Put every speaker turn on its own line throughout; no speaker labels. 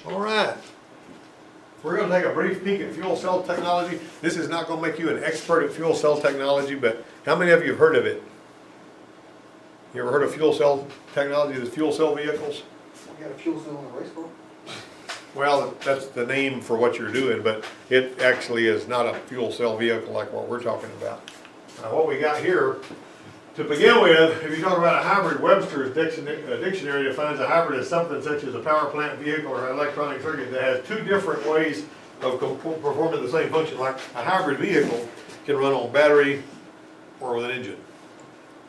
All right. We're going to take a brief peek at fuel cell technology. This is not going to make you an expert at fuel cell technology, but how many of you have heard of it? You ever heard of fuel cell technology, the fuel cell vehicles?
We got a fuel cell in a race car?
Well, that's the name for what you're doing, but it actually is not a fuel cell vehicle like what we're talking about. What we got here, to begin with, if you talk about a hybrid, Webster's dictionary defines a hybrid as something such as a power plant vehicle or an electronic circuit that has two different ways of performing the same function. Like a hybrid vehicle can run on battery or with an engine.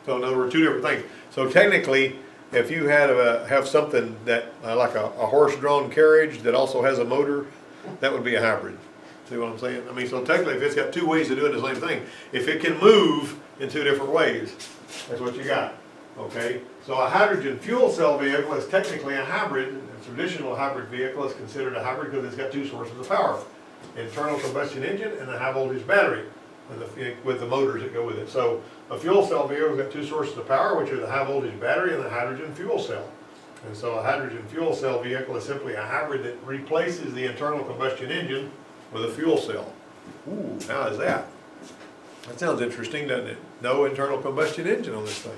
So in other words, two different things. So technically, if you had have something that like a horse-drawn carriage that also has a motor, that would be a hybrid. See what I'm saying? I mean, so technically, if it's got two ways of doing the same thing, if it can move in two different ways, that's what you got. Okay? So a hydrogen fuel cell vehicle is technically a hybrid. A traditional hybrid vehicle is considered a hybrid because it's got two sources of power: internal combustion engine and a high voltage battery with the motors that go with it. So a fuel cell vehicle has got two sources of power, which are the high voltage battery and the hydrogen fuel cell. And so a hydrogen fuel cell vehicle is simply a hybrid that replaces the internal combustion engine with a fuel cell. Ooh, how is that? That sounds interesting, doesn't it? No internal combustion engine on this thing.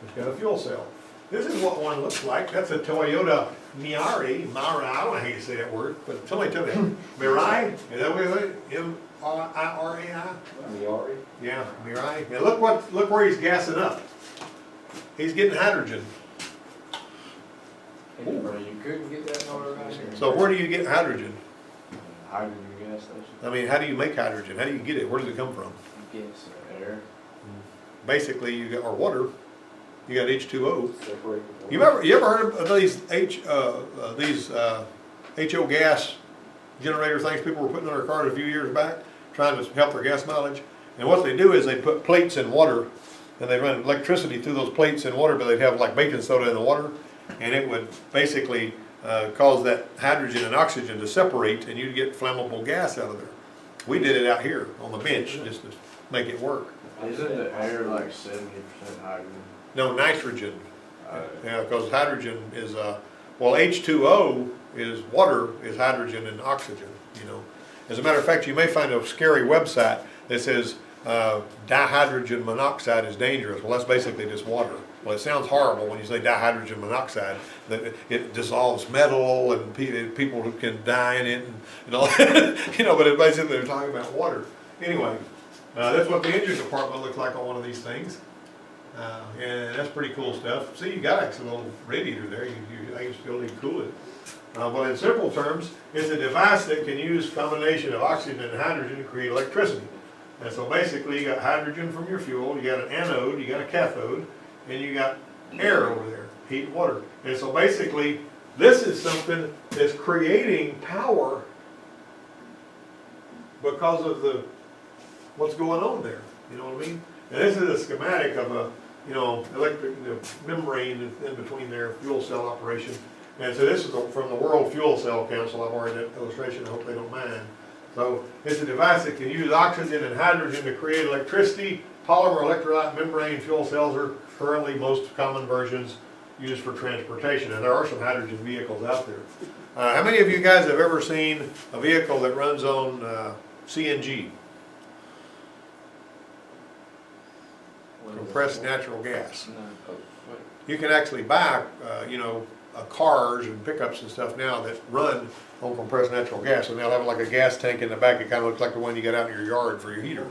It's got a fuel cell. This is what one looks like. That's a Toyota Mirai. I don't know how you say that word, but somebody tell me. Mirai? Is that what it is? M-I-R-A-I?
Miari?
Yeah, Mirai. Now look where he's gassing up. He's getting hydrogen.
You couldn't get that motor right here.
So where do you get hydrogen?
Hydrogen gas station.
I mean, how do you make hydrogen? How do you get it? Where does it come from?
Gas, air.
Basically, you got, or water. You got H2O.
Separate the
You ever heard of these HO gas generator things people were putting in their cars a few years back, trying to help their gas mileage? And what they do is they put plates in water, and they run electricity through those plates in water, but they'd have like baking soda in the water, and it would basically cause that hydrogen and oxygen to separate, and you'd get flammable gas out of there. We did it out here on the bench just to make it work.
Isn't the air like 70% hydrogen?
No, nitrogen. Yeah, because hydrogen is, well, H2O is water, is hydrogen and oxygen, you know. As a matter of fact, you may find a scary website that says dihydrogen monoxide is dangerous. Well, that's basically just water. Well, it sounds horrible when you say dihydrogen monoxide, that it dissolves metal and people can die in it and all that, you know, but basically they're talking about water. Anyway, that's what the engine compartment looks like on one of these things. And that's pretty cool stuff. See, you got actually a little radiator there. I can still need to cool it. But in simple terms, it's a device that can use a combination of oxygen and hydrogen to create electricity. And so basically, you got hydrogen from your fuel, you got an anode, you got a cathode, and you got air over there, heat and water. And so basically, this is something that's creating power because of what's going on there. You know what I mean? And this is a schematic of a, you know, electric membrane in between their fuel cell operation. And so this is from the World Fuel Cell Council. I've already that illustration. I hope they don't mind. So it's a device that can use oxygen and hydrogen to create electricity. Polymer electrolyte membrane fuel cells are currently most common versions used for transportation. And there are some hydrogen vehicles out there. How many of you guys have ever seen a vehicle that runs on CNG? Compressed natural gas. You can actually buy, you know, cars and pickups and stuff now that run on compressed natural gas, and they'll have like a gas tank in the back. It kind of looks like the one you got out in your yard for your heater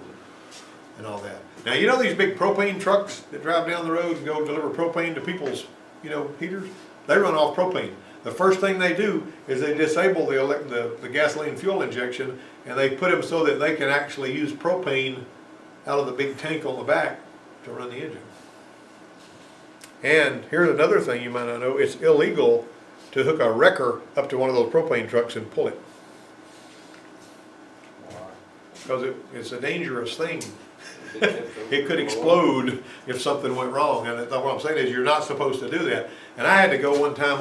and all that. Now, you know these big propane trucks that drive down the road and go deliver propane to people's, you know, heaters? They run off propane. The first thing they do is they disable the gasoline fuel injection, and they put them so that they can actually use propane out of the big tank on the back to run the engine. And here's another thing you might not know. It's illegal to hook a wrecker up to one of those propane trucks and pull it. Because it's a dangerous thing. It could explode if something went wrong. And what I'm saying is you're not supposed to do that. And I had to go one time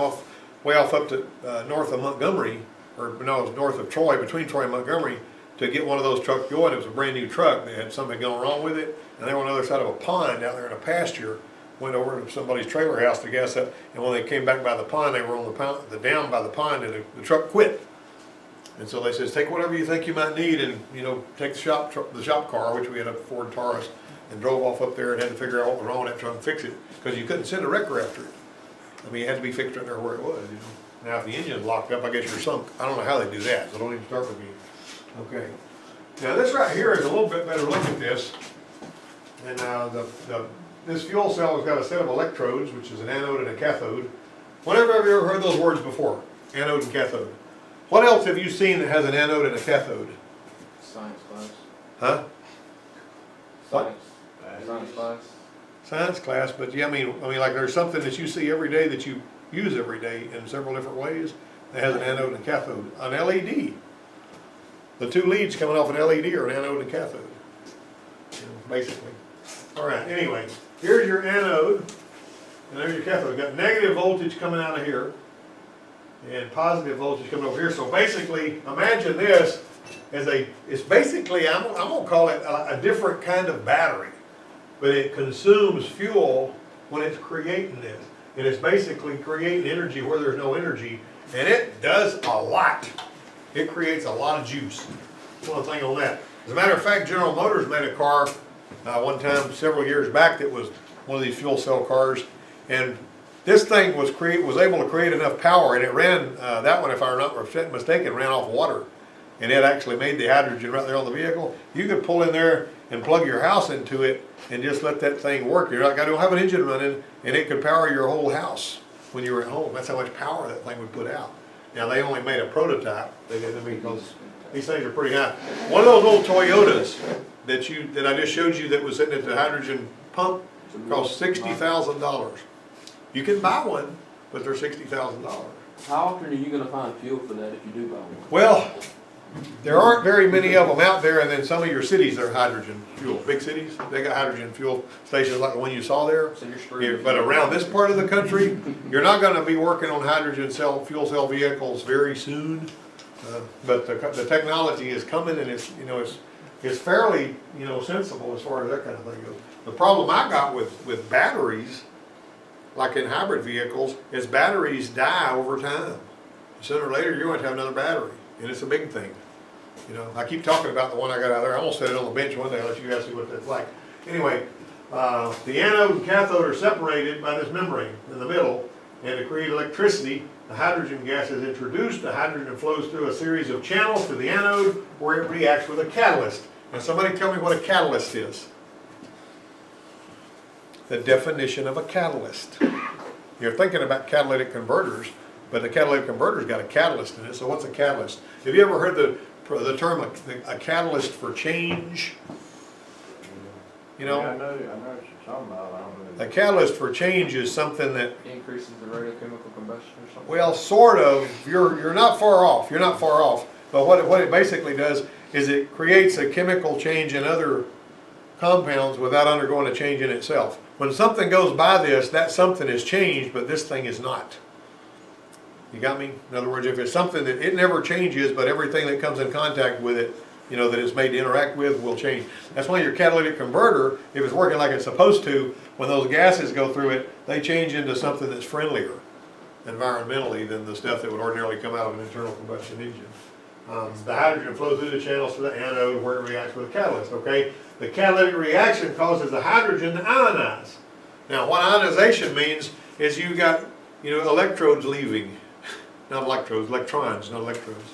way off up to north of Montgomery, or no, it was north of Troy, between Troy and Montgomery, to get one of those trucks going. It was a brand new truck. They had something going wrong with it. And they were on the other side of a pond out there in a pasture. went over to somebody's trailer house to gas up, and when they came back by the pond, they were on the dam by the pond, and the truck quit. And so they says, take whatever you think you might need, and, you know, take the shop car, which we had a Ford Taurus, and drove off up there and had to figure out what was wrong with that truck and fix it, because you couldn't send a wrecker after it. I mean, it had to be fixed right there where it was, you know. Now, if the engine's locked up, I guess you're sunk. I don't know how they do that, so don't even start with me. Okay. Now, this right here is a little bit better look at this. And this fuel cell has got a set of electrodes, which is an anode and a cathode. Whenever have you ever heard those words before? Anode and cathode. What else have you seen that has an anode and a cathode?
Science class.
Huh? What?
Science class.
Science class, but yeah, I mean, like there's something that you see every day that you use every day in several different ways that has an anode and a cathode. An LED. The two leads coming off an LED are an anode and cathode, you know, basically. All right, anyway, here's your anode, and there's your cathode. You've got negative voltage coming out of here, and positive voltage coming over here. So basically, imagine this as it's basically, I'm gonna call it a different kind of battery, but it consumes fuel when it's creating this. And it's basically creating energy where there's no energy, and it does a lot. It creates a lot of juice. One thing on that. As a matter of fact, General Motors made a car one time several years back that was one of these fuel cell cars, and this thing was able to create enough power, and it ran, that one, if I'm not mistaken, ran off water. And it actually made the hydrogen right there on the vehicle. You could pull in there and plug your house into it and just let that thing work. You're not going to have an engine running, and it could power your whole house when you were at home. That's how much power that thing would put out. Now, they only made a prototype. They didn't, because these things are pretty high. One of those old Toyotas that I just showed you that was sitting at the hydrogen pump cost $60,000. You can buy one, but they're $60,000.
How often are you gonna find fuel for that if you do buy one?
Well, there aren't very many of them out there, and then some of your cities are hydrogen fuel. Big cities, they got hydrogen fuel stations like the one you saw there.
So you're screwed.
But around this part of the country, you're not going to be working on hydrogen fuel cell vehicles very soon. But the technology is coming, and it's fairly sensible as far as that kind of thing goes. The problem I got with batteries, like in hybrid vehicles, is batteries die over time. Sooner or later, you're going to have another battery, and it's a big thing. I keep talking about the one I got out there. I'm gonna set it on the bench one day. I'll let you guys see what that's like. Anyway, the anode and cathode are separated by this membrane in the middle, and to create electricity, the hydrogen gas is introduced. The hydrogen flows through a series of channels to the anode, where it reacts with a catalyst. Now, somebody tell me what a catalyst is. The definition of a catalyst. You're thinking about catalytic converters, but the catalytic converter's got a catalyst in it. So what's a catalyst? Have you ever heard the term a catalyst for change?
Yeah, I know what you're talking about. I don't know.
A catalyst for change is something that,
Increases the rate of chemical combustion or something?
well, sort of. You're not far off. You're not far off. But what it basically does is it creates a chemical change in other compounds without undergoing a change in itself. When something goes by this, that something is changed, but this thing is not. You got me? In other words, if it's something that it never changes, but everything that comes in contact with it, that it's made to interact with will change. That's why your catalytic converter, if it's working like it's supposed to, when those gases go through it, they change into something that's friendlier environmentally than the stuff that would ordinarily come out of an internal combustion engine. The hydrogen flows through the channels to the anode where it reacts with the catalyst, okay? The catalytic reaction causes the hydrogen to ionize. Now, what ionization means is you got, electrodes leaving. Not electrodes, electrons, not electrodes.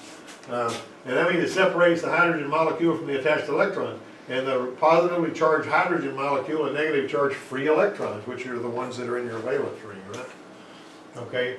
And that means it separates the hydrogen molecule from the attached electron. And the positively charged hydrogen molecule and negatively charged free electrons, which are the ones that are in your valence ring, right? Okay.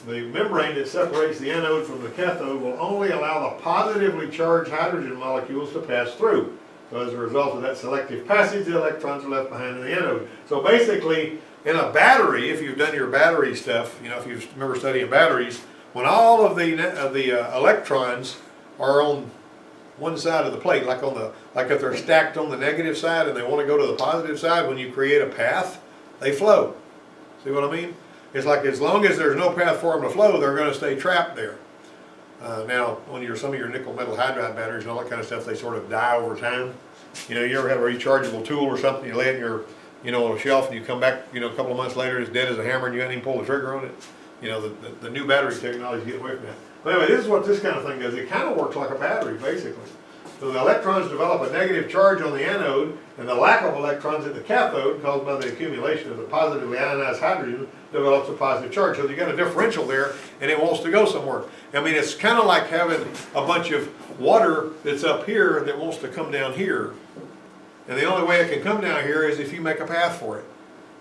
The membrane that separates the anode from the cathode will only allow the positively charged hydrogen molecules to pass through. So as a result of that selective passage, the electrons are left behind in the anode. So basically, in a battery, if you've done your battery stuff, if you remember studying batteries, when all of the electrons are on one side of the plate, like if they're stacked on the negative side and they want to go to the positive side, when you create a path, they flow. See what I mean? It's like as long as there's no path for them to flow, they're going to stay trapped there. Now, on some of your nickel metal hydride batteries and all that kind of stuff, they sort of die over time. You ever have a rechargeable tool or something, you lay it in your you know, on a shelf, and you come back, you know, a couple of months later, it's dead as a hammer, and you hadn't even pulled the trigger on it. You know, the new battery technology is getting away from that. But anyway, this is what this kind of thing does. It kind of works like a battery, basically. So the electrons develop a negative charge on the anode, and the lack of electrons at the cathode, caused by the accumulation of the positively ionized hydrogen, develops a positive charge. So you got a differential there, and it wants to go somewhere. I mean, it's kind of like having a bunch of water that's up here that wants to come down here. And the only way it can come down here is if you make a path for it.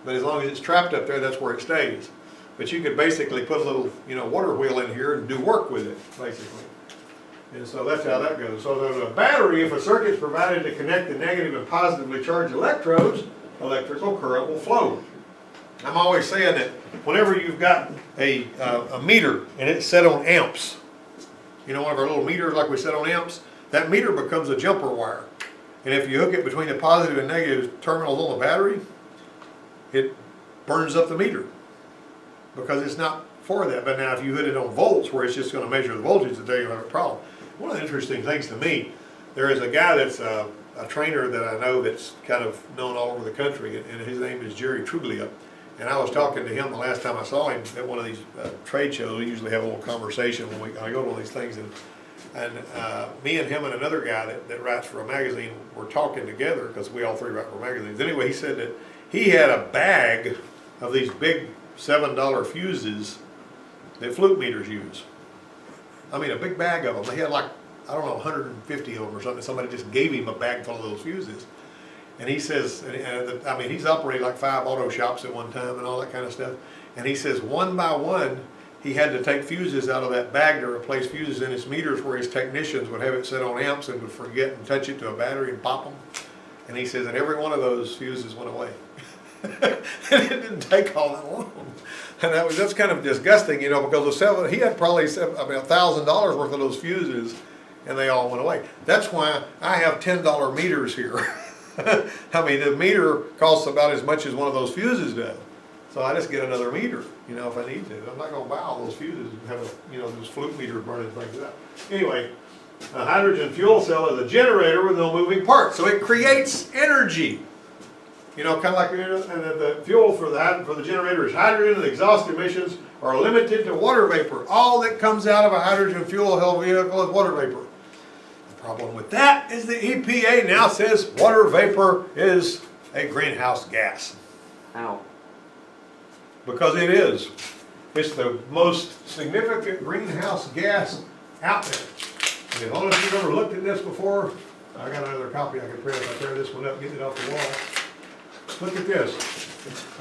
But as long as it's trapped up there, that's where it stays. But you could basically put a little, you know, water wheel in here and do work with it, basically. And so that's how that goes. So there's a battery, if a circuit is provided to connect the negative and positively charged electrodes, electrical current will flow. I'm always saying that whenever you've got a meter and it's set on amps, you know, one of our little meters like we set on amps, that meter becomes a jumper wire. And if you hook it between the positive and negative terminals on the battery, it burns up the meter because it's not for that. But now if you hit it on volts where it's just going to measure the voltage, then you'll have a problem. One of the interesting things to me, there is a guy that's a trainer that I know that's kind of known all over the country, and his name is Jerry Truglia. And I was talking to him the last time I saw him at one of these trade shows. We usually have a little conversation when I go to one of these things, and me and him and another guy that writes for a magazine were talking together because we all three write for magazines. Anyway, he said that he had a bag of these big $7 fuses that fluke meters use. I mean, a big bag of them. They had like, I don't know, 150 of them or something. Somebody just gave him a bag full of those fuses. And he says, I mean, he's operated like 5 auto shops at one time and all that kind of stuff. And he says one by one, he had to take fuses out of that bag to replace fuses in his meters where his technicians would have it set on amps and would forget and touch it to a battery and pop them. And he says, and every one of those fuses went away. And it didn't take all that long. And that's kind of disgusting, you know, because he had probably about $1,000 worth of those fuses, and they all went away. That's why I have $10 meters here. I mean, the meter costs about as much as one of those fuses does. So I just get another meter, you know, if I need to. I'm not going to buy all those fuses and have those fluke meters burning things up. Anyway, a hydrogen fuel cell is a generator with no moving parts, so it creates energy. You know, kind of like the fuel for the generator is hydrogen, and the exhaust emissions are limited to water vapor. All that comes out of a hydrogen fuel cell vehicle is water vapor. The problem with that is the EPA now says water vapor is a greenhouse gas.
Ow.
Because it is. It's the most significant greenhouse gas out there. And as long as you've ever looked at this before, I got another copy I can print if I tear this one up, get it off the wall. Look at this.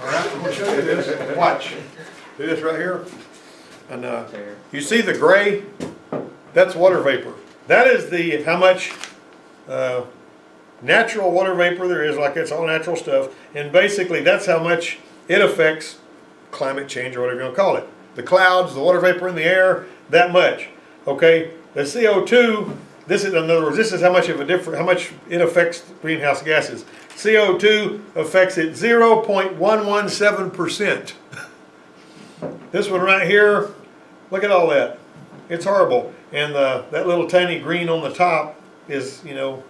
All right, I'm going to show you this. Watch. See this right here? And you see the gray? That's water vapor. That is how much natural water vapor there is, like it's all natural stuff. And basically that's how much it affects climate change or whatever you want to call it. The clouds, the water vapor in the air, that much. Okay, the CO2, this is, in other words, this is how much it affects greenhouse gases. CO2 affects it 0.117%. This one right here, look at all that. It's horrible. And that little tiny green on the top is, you know,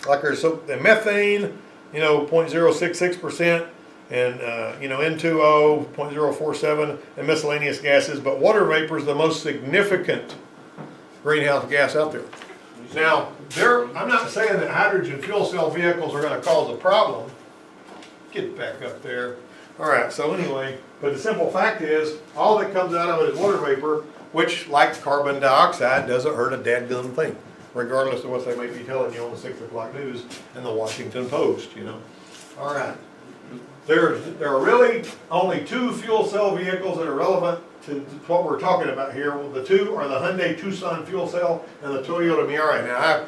like there's the methane, you know, 0.066%, and you know, N2O 0.047, and miscellaneous gases. But water vapor is the most significant greenhouse gas out there. Now, I'm not saying that hydrogen fuel cell vehicles are going to cause a problem. Get back up there. All right, so anyway, but the simple fact is, all that comes out of it is water vapor, which, like carbon dioxide, doesn't hurt a dadgum thing, regardless of what they may be telling you on the 6 o'clock news and the Washington Post, you know. All right. There are really only 2 fuel cell vehicles that are relevant to what we're talking about here. Well, the 2 are the Hyundai Tucson fuel cell and the Toyota Mirai. Now,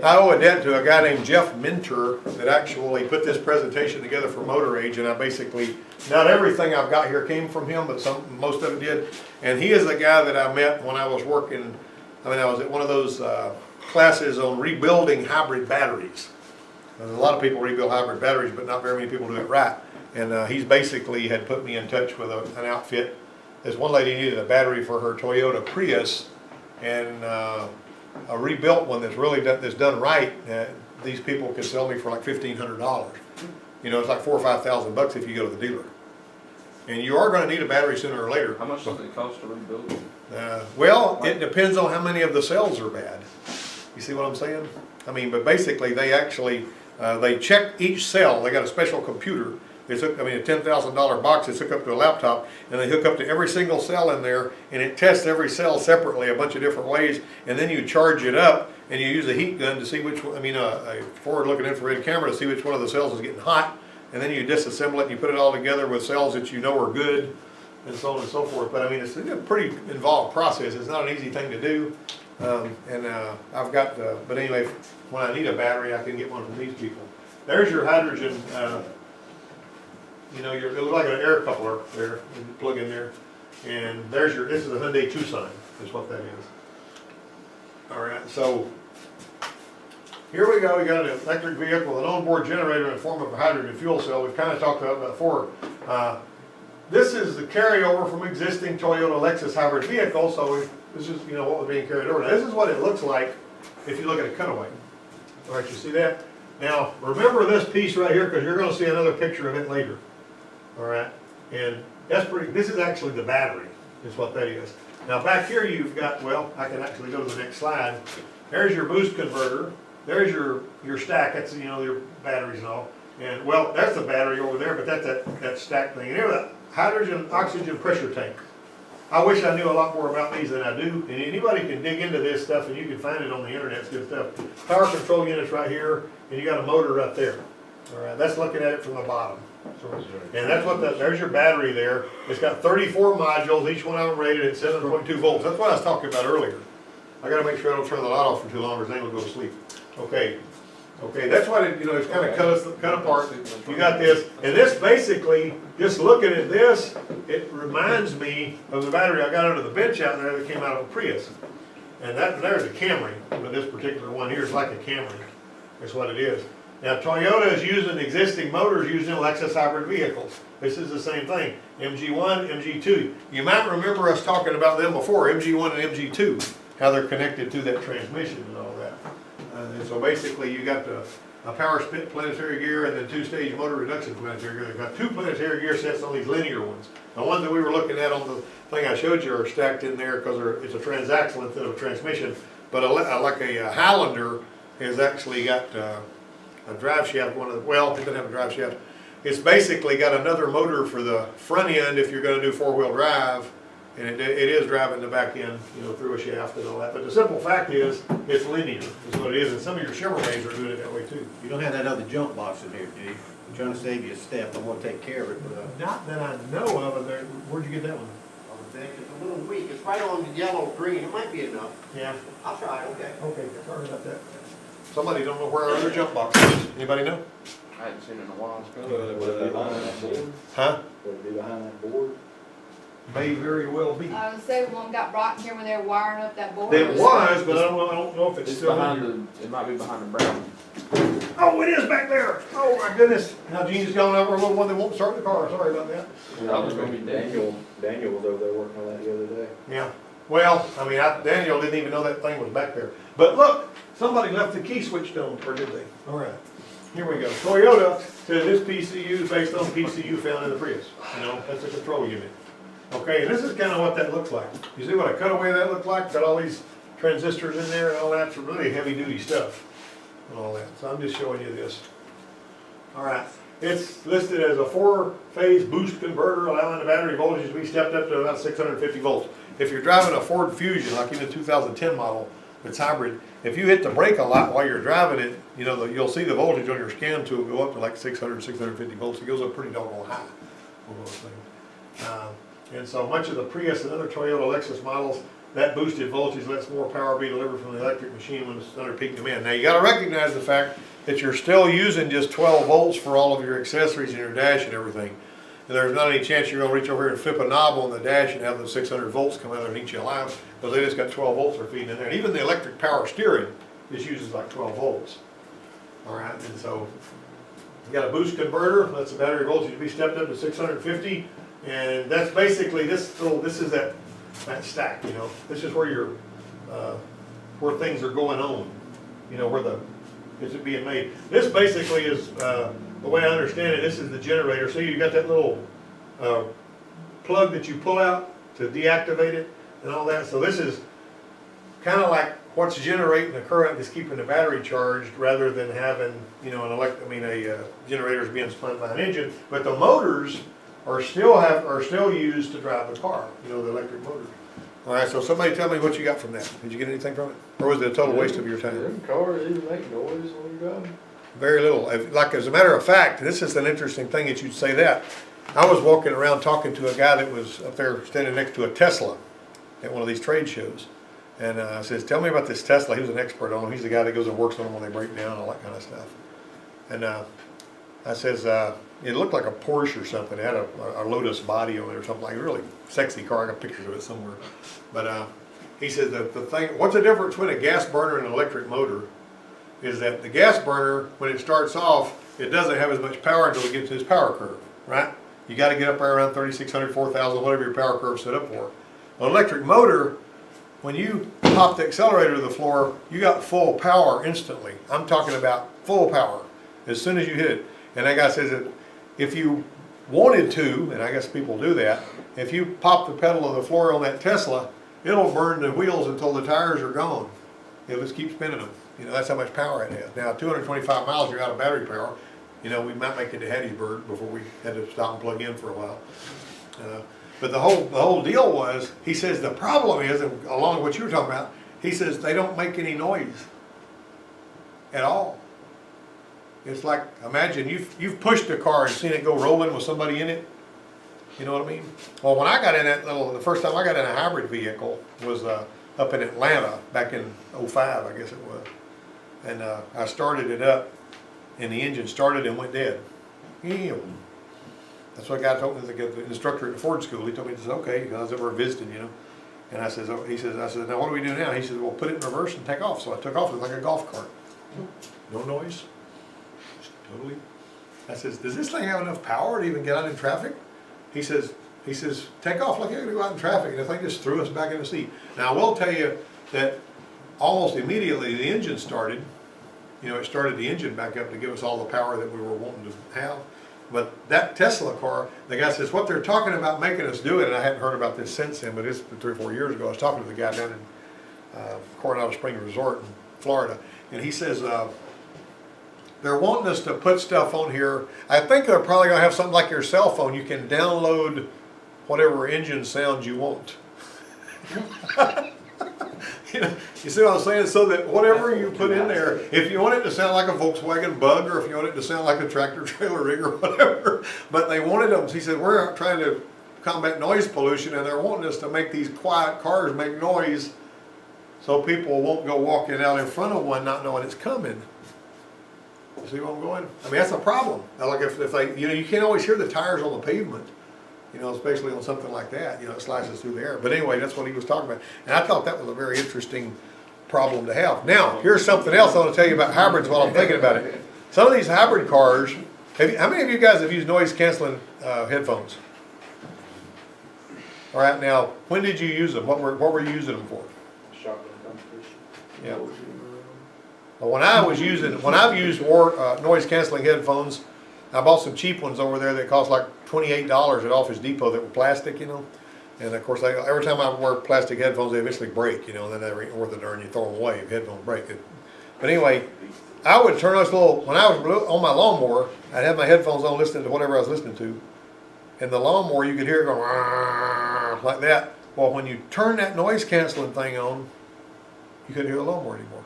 I owe a debt to a guy named Jeff Minter that actually put this presentation together for Motor Age, and I basically, not everything I've got here came from him, but most of it did. And he is the guy that I met when I was working, I was at one of those classes on rebuilding hybrid batteries. A lot of people rebuild hybrid batteries, but not very many people do it right. And he's basically had put me in touch with an outfit. This one lady needed a battery for her Toyota Prius, and a rebuilt one that's really done, that's done right, these people can sell me for like $1,500. You know, it's like $4,000 or $5,000 if you go to the dealer. And you are gonna need a battery sooner or later.
How much does it cost to rebuild it?
Well, it depends on how many of the cells are bad. You see what I'm saying? I mean, but basically, they actually, they check each cell. They got a special computer. It's, a $10,000 box that's hooked up to a laptop, and they hook up to every single cell in there, and it tests every cell separately a bunch of different ways, and then you charge it up, and you use a heat gun to see which one, a forward-looking infrared camera to see which one of the cells is getting hot, and then you disassemble it, and you put it all together with cells that you know are good, and so on and so forth. But I mean, it's a pretty involved process. It's not an easy thing to do. I've got, but anyway, when I need a battery, I can get one from these people. There's your hydrogen, it looks like an air coupler there, you plug in there. And there's this is a Hyundai Tucson, is what that is. All right, so here we go. We got an electric vehicle with an onboard generator in the form of a hydrogen fuel cell. We've kind of talked about that before. This is the carryover from existing Toyota Lexus hybrid vehicles. So this is, what was being carried over. Now, this is what it looks like if you look at a cutaway. All right, you see that? Now, remember this piece right here, because you're going to see another picture of it later. All right, and this is actually the battery, is what that is. Now, back here you've got, I can actually go to the next slide. There's your boost converter. There's your stack. That's, your batteries and all. And, that's the battery over there, but that's that stack thing. And here's a hydrogen oxygen pressure tank. I wish I knew a lot more about these than I do. And anybody can dig into this stuff, and you can find it on the internet. It's good stuff. Power control units right here, and you got a motor right there. All right, that's looking at it from the bottom. And that's there's your battery there. It's got 34 modules, each one of them rated at 7.2 volts. That's what I was talking about earlier. I gotta make sure I don't turn the light off for too long or then it'll go to sleep. Okay, that's why it's kind of cut apart. You got this, and this basically, just looking at this, it reminds me of the battery I got under the bench out there that came out of a Prius. And there's a Camry, but this particular one here is like a Camry. That's what it is. Now, Toyota is using existing motors used in Lexus hybrid vehicles. This is the same thing. MG1, MG2. You might remember us talking about them before, MG1 and MG2, how they're connected to that transmission and all that. And so basically, you got a power split planetary gear and then two-stage motor reduction planetary gear. They've got two planetary gear sets on these linear ones. The ones that we were looking at on the thing I showed you are stacked in there because it's a transaxle instead of a transmission. But like a Highlander has actually got a drive shaft, it doesn't have a drive shaft. It's basically got another motor for the front end if you're going to do four-wheel drive, and it is driving the back end, through a shaft and all that. But the simple fact is, it's linear, is what it is, and some of your Chevrolets are doing it that way too.
You don't have that other jump box in here, do you? I'm trying to save you a step. I want to take care of it, but
Not that I know of. Where'd you get that one?
On the back, it's a little weak, it's right on the yellow green, it might be enough.
Yeah.
I'll try it, okay.
Okay, sorry about that. Somebody don't know where our other jump box is. Anybody know?
I hadn't seen it in a while.
Would it be behind that board?
Huh?
Would it be behind that board?
May very well be.
I would say one got brought in here when they were wiring up that board.
It was, but I don't know if it's
It's
still in
behind
here.
it might be behind the brown.
Oh, it is back there. Oh my goodness. Now Gene's gone over a little one that won't start the car. Sorry about that.
That was gonna be Daniel.
Daniel was over there working on that the other day.
Yeah. Well, Daniel didn't even know that thing was back there. But look, somebody left the key switched on, or did they? All right. Here we go. Toyota says this PCU is based on PCU found in the Prius. That's a control unit. Okay, and this is kind of what that looks like. You see what a cutaway that looked like? Got all these transistors in there and all that. It's really heavy duty stuff and all that. So I'm just showing you this. All right. It's listed as a 4-phase boost converter, allowing the battery voltage to be stepped up to about 650 volts. If you're driving a Ford Fusion, like in the 2010 model, it's hybrid, if you hit the brake a lot while you're driving it, you'll see the voltage on your scan tool go up to like 600, 650 volts. It goes up pretty doggone high on those things. And so much of the Prius and other Toyota Lexus models, that boosted voltage lets more power be delivered from the electric machine when it's under peak demand. Now you got to recognize the fact that you're still using just 12 volts for all of your accessories and your dash and everything. And there's not any chance you're going to reach over here and flip a knob on the dash and have the 600 volts come out there and eat you alive, because they just got 12 volts they're feeding in there. And even the electric power steering just uses like 12 volts. All right, and so you got a boost converter, lets the battery voltage be stepped up to 650, and that's basically this is that stack. This is where your where things are going on, you know, where it's being made. This basically is, the way I understand it, this is the generator. See, you got that little plug that you pull out to deactivate it and all that. So this is kind of like what's generating the current that's keeping the battery charged, rather than having, you know, a generator's being spun by an engine. But the motors are still used to drive the car, you know, the electric motors. All right, so somebody tell me what you got from that. Did you get anything from it? Or was it a total waste of your time?
Them cars even make noise when you drive.
Very little. Like, as a matter of fact, this is an interesting thing that you'd say that. I was walking around talking to a guy that was up there standing next to a Tesla at one of these trade shows. And I says, tell me about this Tesla. He was an expert on them. He's the guy that goes and works on them when they break down and all that kind of stuff. And I says, it looked like a Porsche or something. It had a Lotus body on it or something, like a really sexy car. I got pictures of it somewhere. But he says the thing, what's the difference between a gas burner and an electric motor is that the gas burner, when it starts off, it doesn't have as much power until it gets to its power curve, right? You got to get up there around 3,600, 4,000, whatever your power curve set up for. An electric motor, when you pop the accelerator to the floor, you got full power instantly. I'm talking about full power as soon as you hit it. And that guy says that if you wanted to, and I guess people do that, if you pop the pedal to the floor on that Tesla, it'll burn the wheels until the tires are gone. It'll just keep spinning them. You know, that's how much power it has. Now, 225 miles, you're out of battery power. You know, we might make it to Hattiesburg before we had to stop and plug in for a while. But the whole deal was, he says the problem is, and along with what you were talking about, he says they don't make any noise at all. It's like, imagine you've pushed a car and seen it go rolling with somebody in it. You know what I mean? Well, when I got in the first time I got in a hybrid vehicle was up in Atlanta back in '05, I guess it was. And I started it up, and the engine started and went dead. That's what a guy told me, the instructor at the Ford school. He told me, he said, okay, I was over visiting, you know. And I said, I said, now what do we do now? He said, well, put it in reverse and take off. So I took off. It was like a golf cart. No noise. Just totally. I says, does this thing have enough power to even get out in traffic? He says, take off like you're going to go out in traffic. And the thing just threw us back in the seat. Now, I will tell you that almost immediately the engine started. You know, it started the engine back up to give us all the power that we were wanting to have. But that Tesla car, the guy says, what they're talking about making us do it, and I hadn't heard about this since then, but it's 3 or 4 years ago. I was talking to the guy down in Coronado Springs Resort in Florida, and he says, they're wanting us to put stuff on here. I think they're probably going to have something like your cell phone. You can download whatever engine sounds you want. You know, you see what I'm saying? So that whatever you put in there, if you want it to sound like a Volkswagen Bug, or if you want it to sound like a tractor trailer rig or whatever, but they wanted them. He said, we're trying to combat noise pollution, and they're wanting us to make these quiet cars make noise so people won't go walking out in front of one not knowing it's coming. You see where I'm going? I mean, that's a problem. Like if they, you know, you can't always hear the tires on the pavement. You know, especially on something like that, you know, it slices through the air. But anyway, that's what he was talking about. And I thought that was a very interesting problem to have. Now, here's something else I want to tell you about hybrids while I'm thinking about it. Some of these hybrid cars, how many of you guys have used noise canceling headphones? All right, now, when did you use them? What were you using them for?
Shotgun competition.
Yeah. Well, when I've used noise canceling headphones, I bought some cheap ones over there that cost like $28 at Office Depot that were plastic, you know. And of course, every time I wear plastic headphones, they eventually break, you know, and then they're worth it, and you throw them away if headphones break. But anyway, I would turn those when I was on my lawnmower, I'd have my headphones on listening to whatever I was listening to. And the lawnmower, you could hear it going like that. Well, when you turn that noise canceling thing on, you couldn't hear the lawnmower anymore.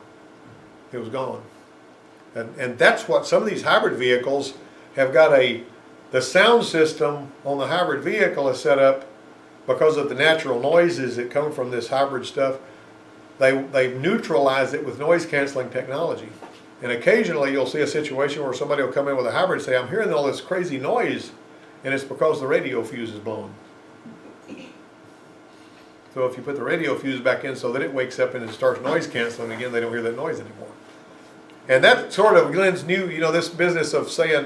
It was gone. And that's what some of these hybrid vehicles have got the sound system on the hybrid vehicle is set up because of the natural noises that come from this hybrid stuff. They've neutralized it with noise canceling technology. And occasionally you'll see a situation where somebody will come in with a hybrid and say, I'm hearing all this crazy noise, and it's because the radio fuse is blown. So if you put the radio fuse back in so that it wakes up and it starts noise canceling again, they don't hear that noise anymore. And that sort of lends new, you know, this business of saying,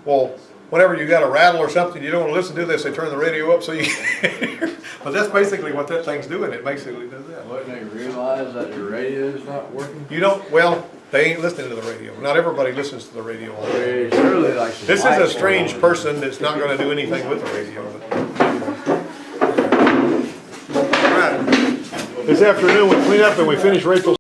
well, whenever you got a rattle or something you don't want to listen to this, they turn the radio up so you can hear. But that's basically what that thing's doing, it basically does that.
Wouldn't they realize that the radio's not working?
You don't, well, they ain't listening to the radio. Not everybody listens to the radio. all the time.
They surely like some
This is a
lights
strange
on.
person that's not gonna do anything with the radio. All right. This afternoon, we clean up and we finish Rachel's